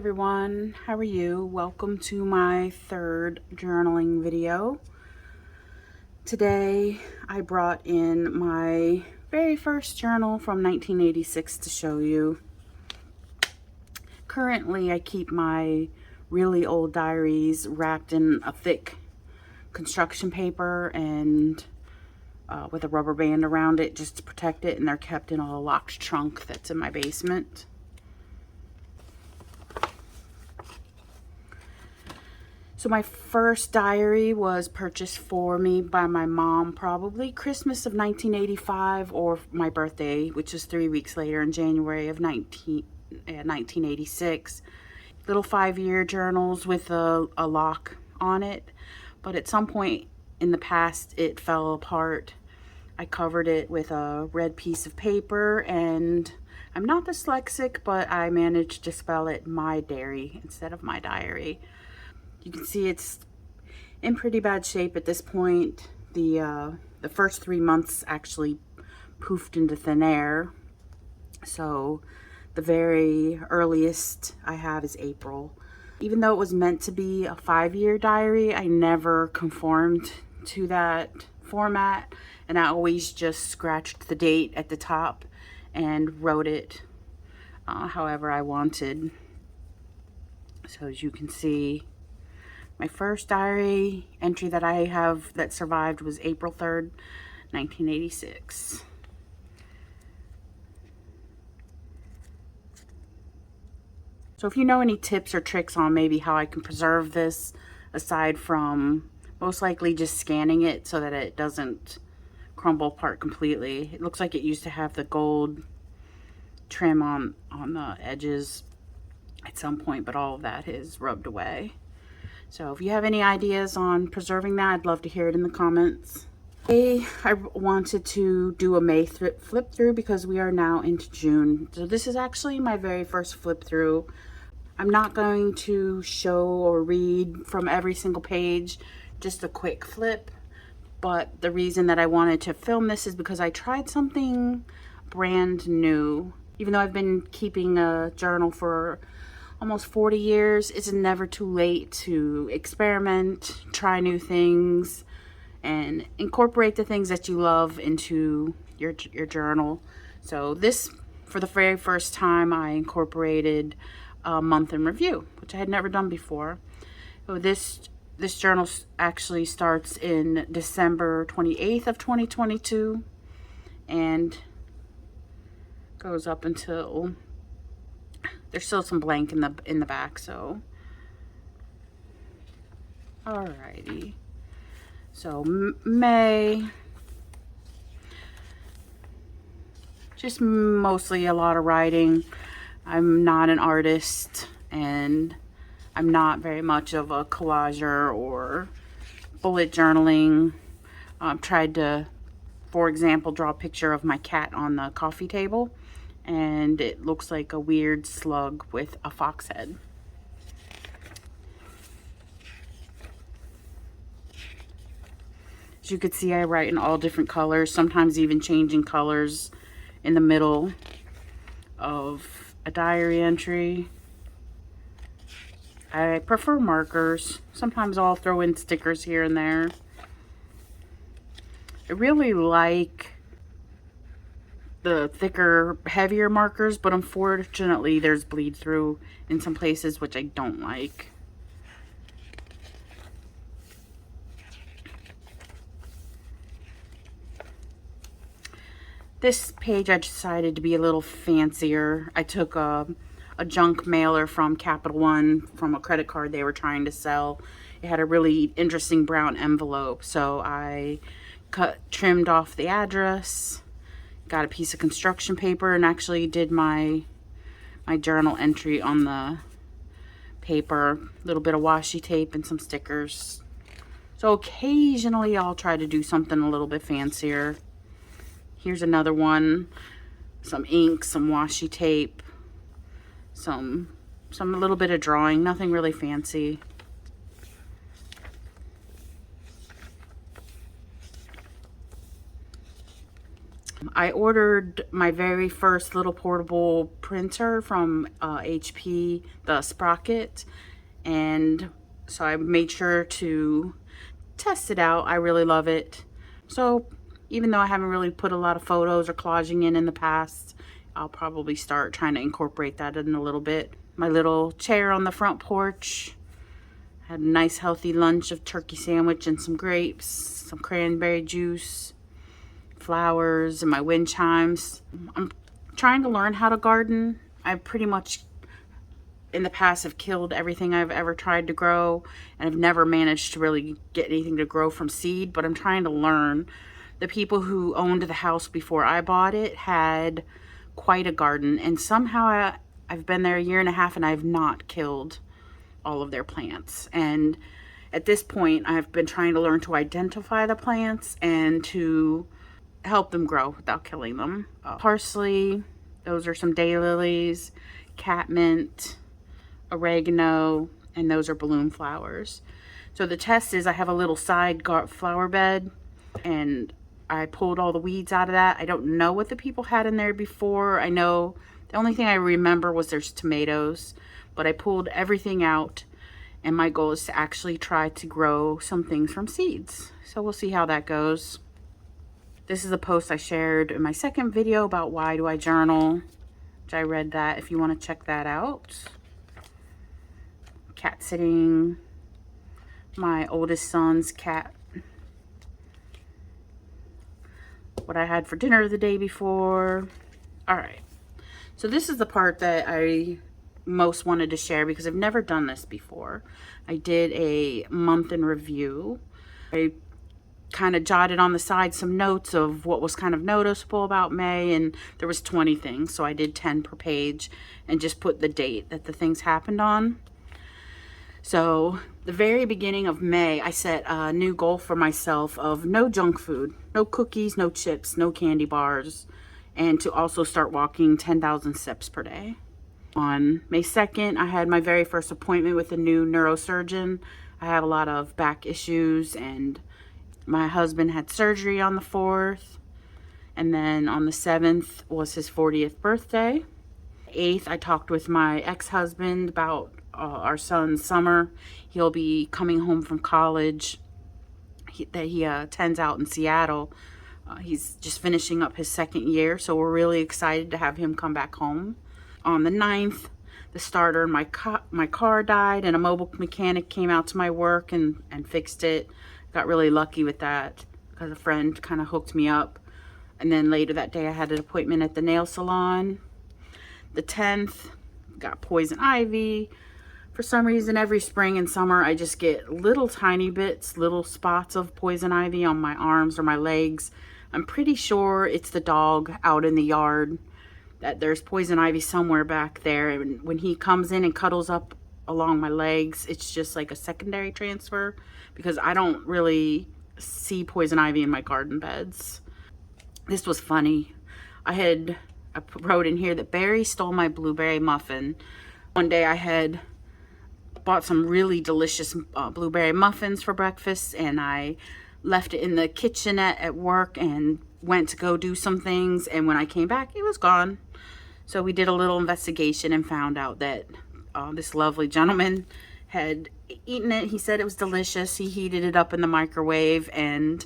everyone, how are you? Welcome to my third journaling video. Today I brought in my very first journal from 1986 to show you. Currently I keep my really old diaries wrapped in a thick construction paper and with a rubber band around it just to protect it, and they're kept in a locked trunk that's in my basement. So my first diary was purchased for me by my mom, probably Christmas of 1985 or my birthday, which is 3 weeks later in January of 1986. Little 5-year journals with a lock on it, but at some point in the past it fell apart. I covered it with a red piece of paper, and I'm not dyslexic, but I managed to spell it my dairy instead of my diary. You can see it's in pretty bad shape at this point. The first 3 months actually poofed into thin air. So the very earliest I have is April. Even though it was meant to be a 5-year diary, I never conformed to that format, and I always just scratched the date at the top and wrote it however I wanted. So as you can see, my first diary entry that I have that survived was April 3rd, 1986. So if you know any tips or tricks on maybe how I can preserve this, aside from most likely just scanning it so that it doesn't crumble apart completely. It looks like it used to have the gold trim on the edges at some point, but all of that is rubbed away. So if you have any ideas on preserving that, I'd love to hear it in the comments. Today, I wanted to do a May flip through because we are now into June. So this is actually my very first flip through. I'm not going to show or read from every single page, just a quick flip. But the reason that I wanted to film this is because I tried something brand new. Even though I've been keeping a journal for almost 40 years, it's never too late to experiment, try new things, and incorporate the things that you love into your journal. So this, for the very first time, I incorporated a month in review, which I had never done before. So this journal actually starts in December 28th of 2022 and goes up until there's still some blank in the back. So alrighty, so May, just mostly a lot of writing. I'm not an artist, and I'm not very much of a collager or bullet journaling. Tried to, for example, draw a picture of my cat on the coffee table, and it looks like a weird slug with a fox head. As you can see, I write in all different colors, sometimes even changing colors in the middle of a diary entry. I prefer markers. Sometimes I'll throw in stickers here and there. I really like the thicker, heavier markers, but unfortunately there's bleed through in some places, which I don't like. This page I decided to be a little fancier. I took a junk mailer from Capital One from a credit card they were trying to sell. It had a really interesting brown envelope, so I trimmed off the address, got a piece of construction paper, and actually did my journal entry on the paper. A little bit of washi tape and some stickers. So occasionally I'll try to do something a little bit fancier. Here's another one. Some ink, some washi tape, some a little bit of drawing, nothing really fancy. I ordered my very first little portable printer from HP, the Sprocket, and so I made sure to test it out. I really love it. So even though I haven't really put a lot of photos or collaging in the past, I'll probably start trying to incorporate that in a little bit. My little chair on the front porch. Had a nice healthy lunch of turkey sandwich and some grapes, some cranberry juice, flowers, and my wind chimes. I'm trying to learn how to garden. I pretty much in the past have killed everything I've ever tried to grow, and I've never managed to really get anything to grow from seed, but I'm trying to learn. The people who owned the house before I bought it had quite a garden, and somehow I've been there a year and a half and I've not killed all of their plants. And at this point, I've been trying to learn to identify the plants and to help them grow without killing them. Parsley, those are some daylilies, catmint, oregano, and those are balloon flowers. So the test is I have a little side flower bed, and I pulled all the weeds out of that. I don't know what the people had in there before. I know the only thing I remember was there's tomatoes, but I pulled everything out, and my goal is to actually try to grow some things from seeds. So we'll see how that goes. This is a post I shared in my second video about why do I journal, which I read that if you want to check that out. Cat sitting, my oldest son's cat. What I had for dinner the day before. All right. So this is the part that I most wanted to share because I've never done this before. I did a month in review. I kind of jotted on the side some notes of what was kind of noticeable about May, and there was 20 things, so I did 10 per page and just put the date that the things happened on. So the very beginning of May, I set a new goal for myself of no junk food, no cookies, no chips, no candy bars, and to also start walking 10,000 steps per day. On May 2nd, I had my very first appointment with a new neurosurgeon. I have a lot of back issues, and my husband had surgery on the 4th. And then on the 7th was his 40th birthday. 8th, I talked with my ex-husband about our son's summer. He'll be coming home from college that he attends out in Seattle. He's just finishing up his second year, so we're really excited to have him come back home. On the 9th, the starter in my car died, and a mobile mechanic came out to my work and fixed it. Got really lucky with that because a friend kind of hooked me up. And then later that day, I had an appointment at the nail salon. The 10th, got poison ivy. For some reason, every spring and summer, I just get little tiny bits, little spots of poison ivy on my arms or my legs. I'm pretty sure it's the dog out in the yard, that there's poison ivy somewhere back there. And when he comes in and cuddles up along my legs, it's just like a secondary transfer because I don't really see poison ivy in my garden beds. This was funny. I wrote in here that Barry stole my blueberry muffin. One day I had bought some really delicious blueberry muffins for breakfast, and I left it in the kitchenette at work and went to go do some things, and when I came back, it was gone. So we did a little investigation and found out that this lovely gentleman had eaten it. He said it was delicious. He heated it up in the microwave, and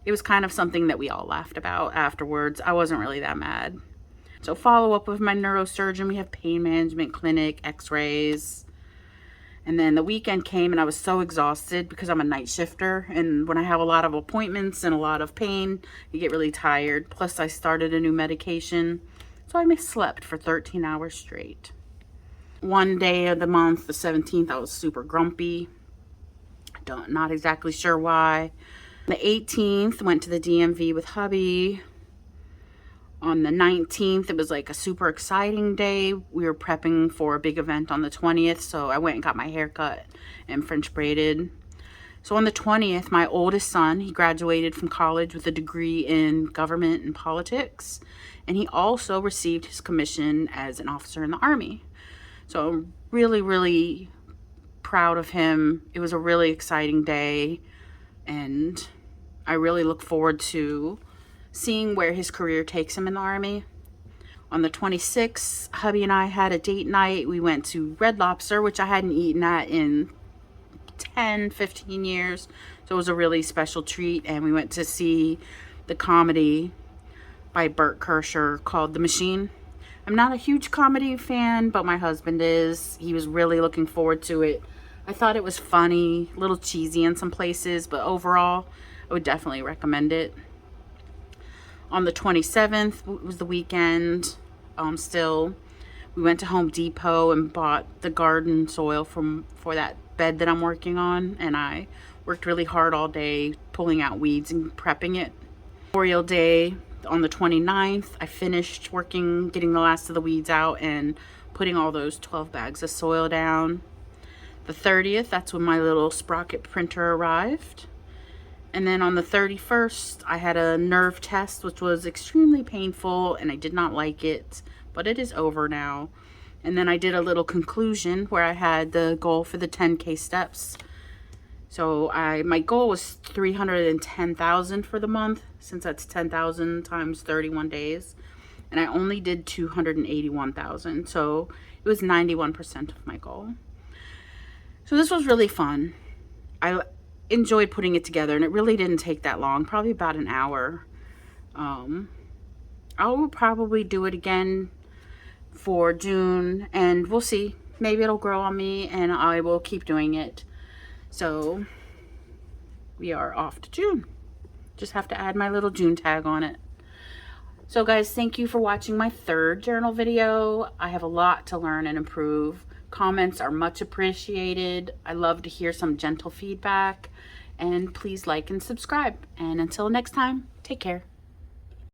it was kind of something that we all laughed about afterwards. I wasn't really that mad. So follow up with my neurosurgeon. We have pain management clinic, x-rays. And then the weekend came and I was so exhausted because I'm a night shifter. And when I have a lot of appointments and a lot of pain, you get really tired. Plus I started a new medication. So I slept for 13 hours straight. One day of the month, the 17th, I was super grumpy. Not exactly sure why. The 18th, went to the DMV with hubby. On the 19th, it was like a super exciting day. We were prepping for a big event on the 20th, so I went and got my hair cut and French braided. So on the 20th, my oldest son, he graduated from college with a degree in government and politics, and he also received his commission as an officer in the Army. So I'm really, really proud of him. It was a really exciting day, and I really look forward to seeing where his career takes him in the Army. On the 26th, hubby and I had a date night. We went to Red Lobster, which I hadn't eaten at in 10, 15 years. So it was a really special treat. And we went to see the comedy by Bert Kreischer called The Machine. I'm not a huge comedy fan, but my husband is. He was really looking forward to it. I thought it was funny, a little cheesy in some places, but overall, I would definitely recommend it. On the 27th was the weekend. Still, we went to Home Depot and bought the garden soil for that bed that I'm working on, and I worked really hard all day pulling out weeds and prepping it. Memorial Day on the 29th, I finished working, getting the last of the weeds out and putting all those 12 bags of soil down. The 30th, that's when my little sprocket printer arrived. And then on the 31st, I had a nerve test, which was extremely painful, and I did not like it, but it is over now. And then I did a little conclusion where I had the goal for the 10K steps. So my goal was 310,000 for the month, since that's 10,000 times 31 days. And I only did 281,000, so it was 91% of my goal. So this was really fun. I enjoyed putting it together, and it really didn't take that long, probably about an hour. I will probably do it again for June, and we'll see. Maybe it'll grow on me, and I will keep doing it. So we are off to June. Just have to add my little June tag on it. So guys, thank you for watching my third journal video. I have a lot to learn and improve. Comments are much appreciated. I love to hear some gentle feedback. And please like and subscribe. And until next time, take care.